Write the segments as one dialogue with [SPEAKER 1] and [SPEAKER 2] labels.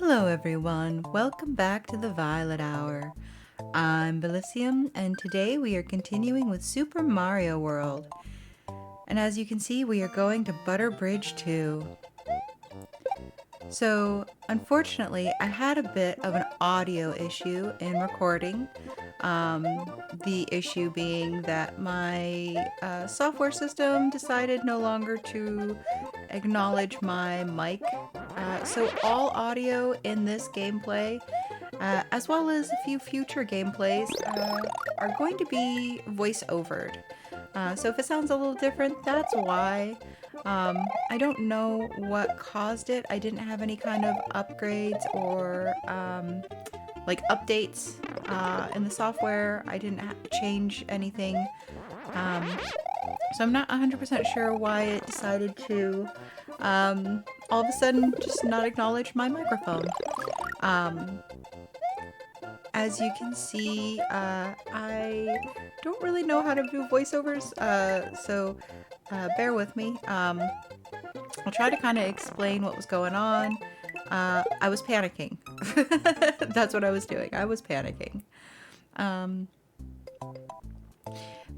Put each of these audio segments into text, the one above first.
[SPEAKER 1] Hello everyone, welcome back to the Violet Hour. I'm Bilicium and today we are continuing with Super Mario World. And as you can see, we are going to Butter Bridge 2. So, unfortunately, I had a bit of an audio issue in recording. The issue being that my software system decided no longer to acknowledge my mic. So all audio in this gameplay, as well as a few future gameplays, are going to be voice-overed. So if it sounds a little different, that's why. I don't know what caused it. I didn't have any kind of upgrades or like updates in the software. I didn't change anything. So I'm not 100% sure why it decided to all of a sudden just not acknowledge my microphone. As you can see, I don't really know how to do voiceovers, so bear with me. I'll try to kind of explain what was going on. I was panicking. That's what I was doing. I was panicking.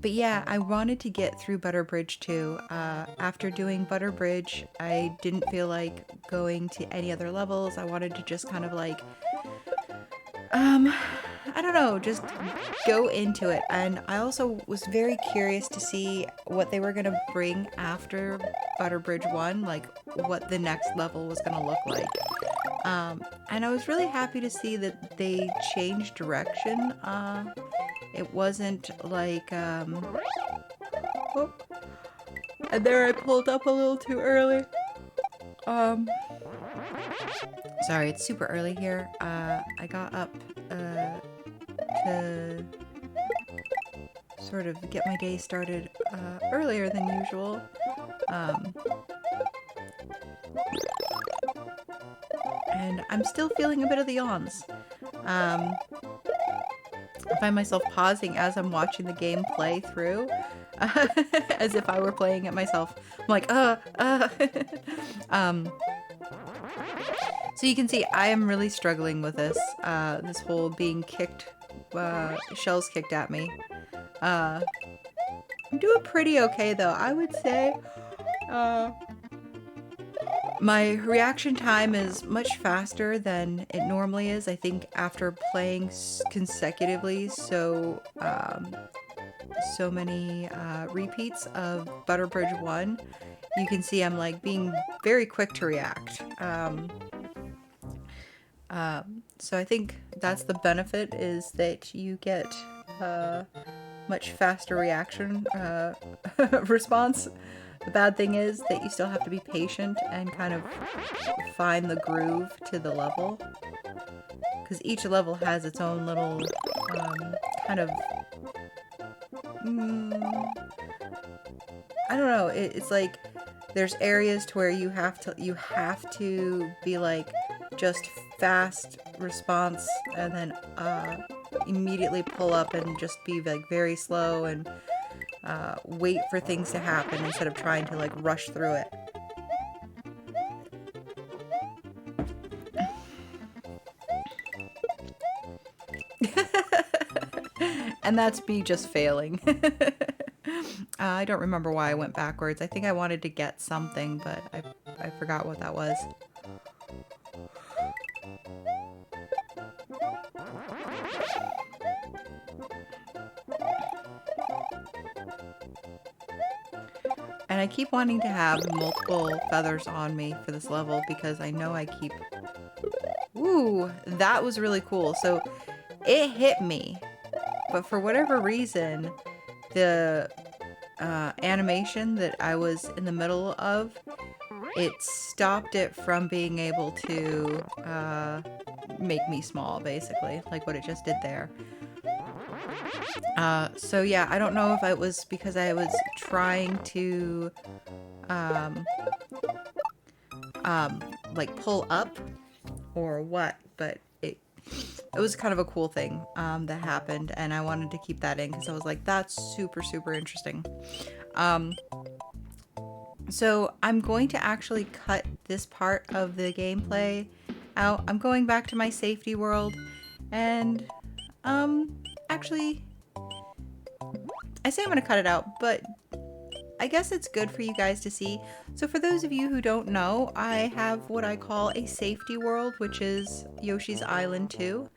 [SPEAKER 1] But yeah, I wanted to get through Butter Bridge 2. After doing Butter Bridge, I didn't feel like going to any other levels. I wanted to just kind of like, I don't know, just go into it. And I also was very curious to see what they were going to bring after Butter Bridge 1, like what the next level was going to look like. And I was really happy to see that they changed direction. It wasn't like, oh, and there I pulled up a little too early. Sorry, it's super early here. I got up, to sort of get my day started, earlier than usual. And I'm still feeling a bit of the yawns. I find myself pausing as I'm watching the game play through, as if I were playing it myself. I'm like, So you can see I am really struggling with this, this whole being kicked, shells kicked at me. I'm doing pretty okay though, I would say. My reaction time is much faster than it normally is. I think after playing consecutively so many repeats of Butter Bridge 1, you can see I'm like being very quick to react. So I think that's the benefit, is that you get much faster reaction response. The bad thing is that you still have to be patient and kind of find the groove to the level, because each level has its own little kind of I don't know, it's like there's areas to where you have to be like just fast response and then immediately pull up and just be like very slow and wait for things to happen instead of trying to like rush through it. And that's me just failing. I don't remember why I went backwards. I think I wanted to get something, but I forgot what that was. And I keep wanting to have multiple feathers on me for this level because I know I keep... Ooh, that was really cool. So it hit me, but for whatever reason, the animation that I was in the middle of, it stopped it from being able to make me small, basically, like what it just did there. So yeah, I don't know if it was because I was trying to like pull up or what, but it was kind of a cool thing that happened, and I wanted to keep that in because I was like, that's super interesting. So I'm going to actually cut this part of the gameplay out. I'm going back to my safety world, and actually, I say I'm gonna cut it out, but I guess it's good for you guys to see. So for those of you who don't know, I have what I call a safety world, which is Yoshi's Island 2.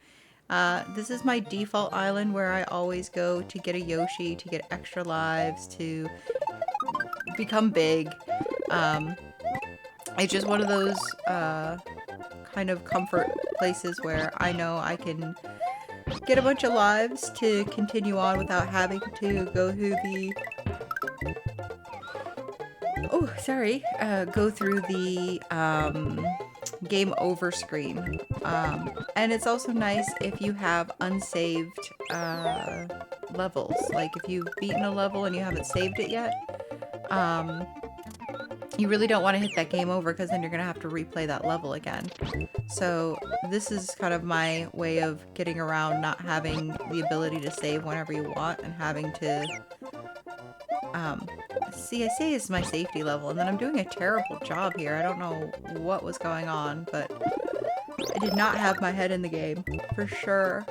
[SPEAKER 1] This is my default island where I always go to get a Yoshi, to get extra lives, to become big. It's just one of those kind of comfort places where I know I can get a bunch of lives to continue on without having to go through the go through the game over screen. And it's also nice if you have unsaved levels. Like if you've beaten a level and you haven't saved it yet, you really don't want to hit that game over because then you're going to have to replay that level again. So this is kind of my way of getting around not having the ability to save whenever you want and having to... see, I say it's my safety level, and then I'm doing a terrible job here. I don't know what was going on, but I did not have my head in the game, for sure.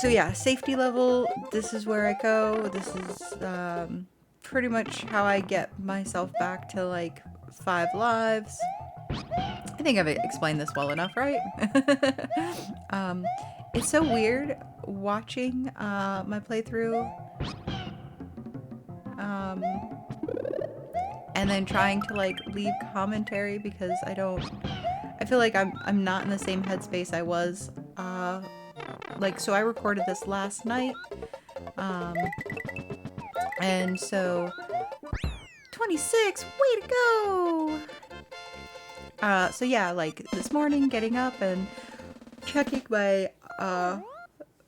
[SPEAKER 1] So yeah, safety level, this is where I go. This is pretty much how I get myself back to like 5 lives. I think I've explained this well enough, right? It's so weird watching my playthrough and then trying to like leave commentary because I feel like I'm not in the same headspace I was like, so I recorded this last night, and so 26, way to go! So yeah, like this morning getting up and checking my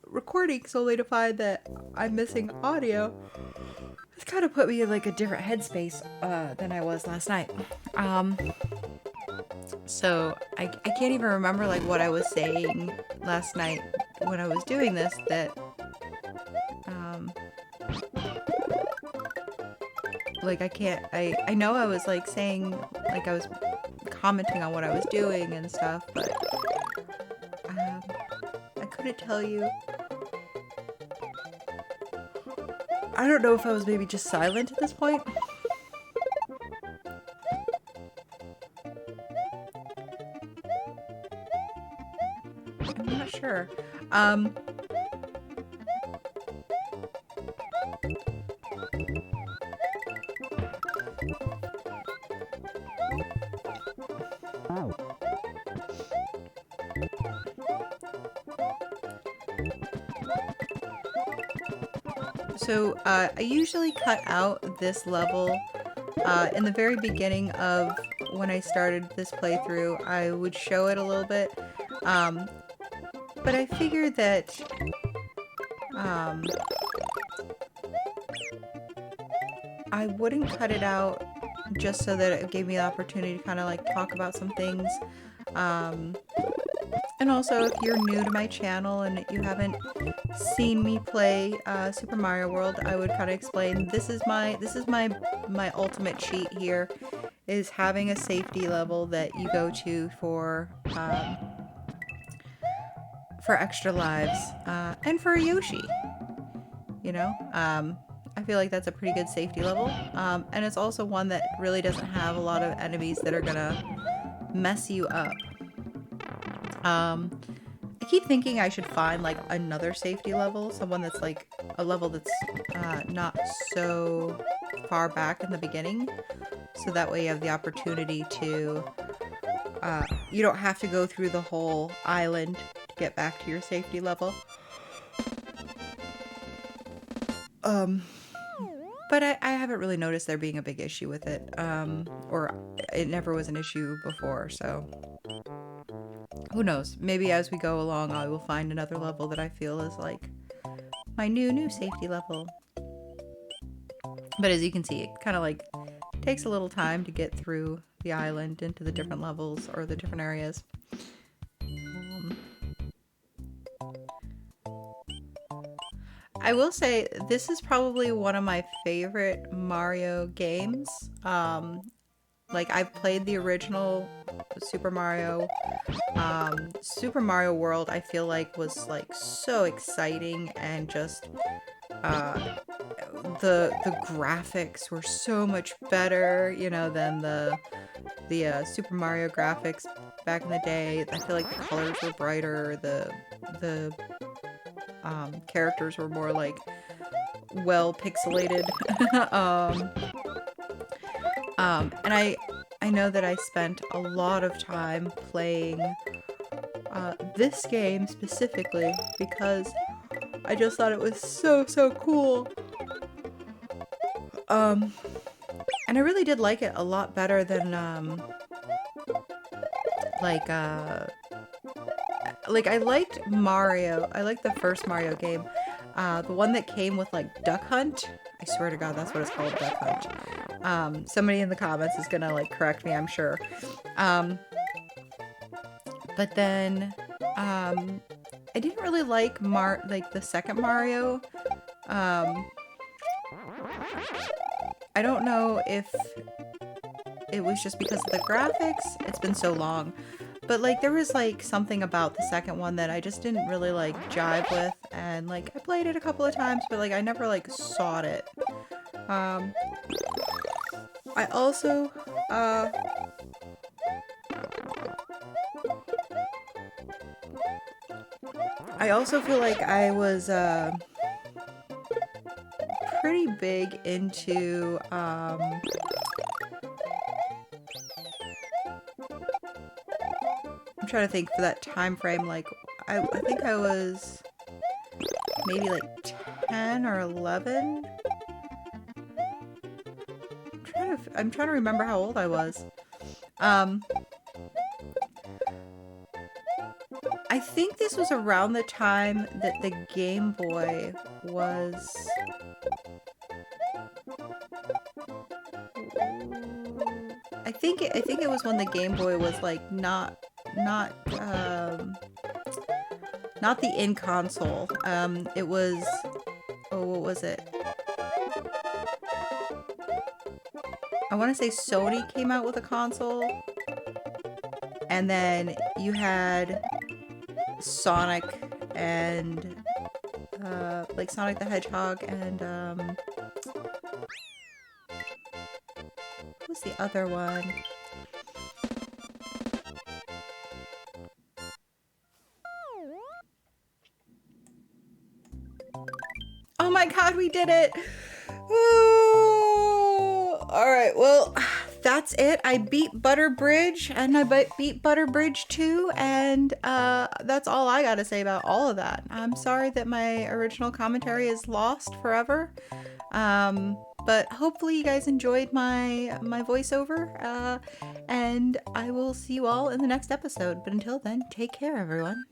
[SPEAKER 1] recordings only to find that I'm missing audio. It's kind of put me in like a different headspace than I was last night. So I can't even remember like what I was saying last night when I was doing this, that like I know I was like saying, like I was commenting on what I was doing and stuff, but I couldn't tell you. I don't know if I was maybe just silent at this point. I'm not sure. So I usually cut out this level in the very beginning of when I started this playthrough. I would show it a little bit, but I figured that I wouldn't cut it out just so that it gave me the opportunity to kind of like talk about some things. And also, if you're new to my channel and you haven't seen me play Super Mario World, I would kind of explain this is my ultimate cheat here, is having a safety level that you go to for extra lives and for a Yoshi. You know, I feel like that's a pretty good safety level, and it's also one that really doesn't have a lot of enemies that are gonna mess you up. I keep thinking I should find like another safety level, someone that's like a level that's not so far back in the beginning, so that way you have the opportunity to you don't have to go through the whole island to get back to your safety level. But I haven't really noticed there being a big issue with it, or it never was an issue before, so who knows? Maybe as we go along, I will find another level that I feel is like my new safety level. But as you can see, it kind of like takes a little time to get through the island into the different levels or the different areas. I will say this is probably one of my favorite Mario games. Like I've played the original Super Mario. Super Mario World, I feel like was like so exciting and just uh, the graphics were so much better, you know, than the Super Mario graphics back in the day. I feel like the colors were brighter. The characters were more like well pixelated. um, and I know that I spent a lot of time playing this game specifically because I just thought it was so cool. Um, and I really did like it a lot better than like uh like I liked Mario. I liked the first Mario game. The one that came with like Duck Hunt. I swear to God, that's what it's called, Duck Hunt. Somebody in the comments is gonna like correct me, I'm sure. But then I didn't really like the second Mario. I don't know if it was just because of the graphics. It's been so long. But like there was like something about the second one that I just didn't really like jive with, and like I played it a couple of times, but like I never like sought it. I also feel like I was pretty big into I'm trying to think for that time frame. Like I think I was maybe like 10 or 11. I'm trying to remember how old I was. I think this was around the time that the Game Boy was I think it was when the Game Boy was like not the in console. It was, oh, what was it? I want to say Sony came out with a console, and then you had Sonic and like Sonic the Hedgehog and what was the other one? Oh my God, we did it! All right, well, that's it. I beat Butter Bridge, and I beat Butter Bridge 2, and that's all I gotta say about all of that. I'm sorry that my original commentary is lost forever, but hopefully you guys enjoyed my voiceover, and I will see you all in the next episode. But until then, take care, everyone.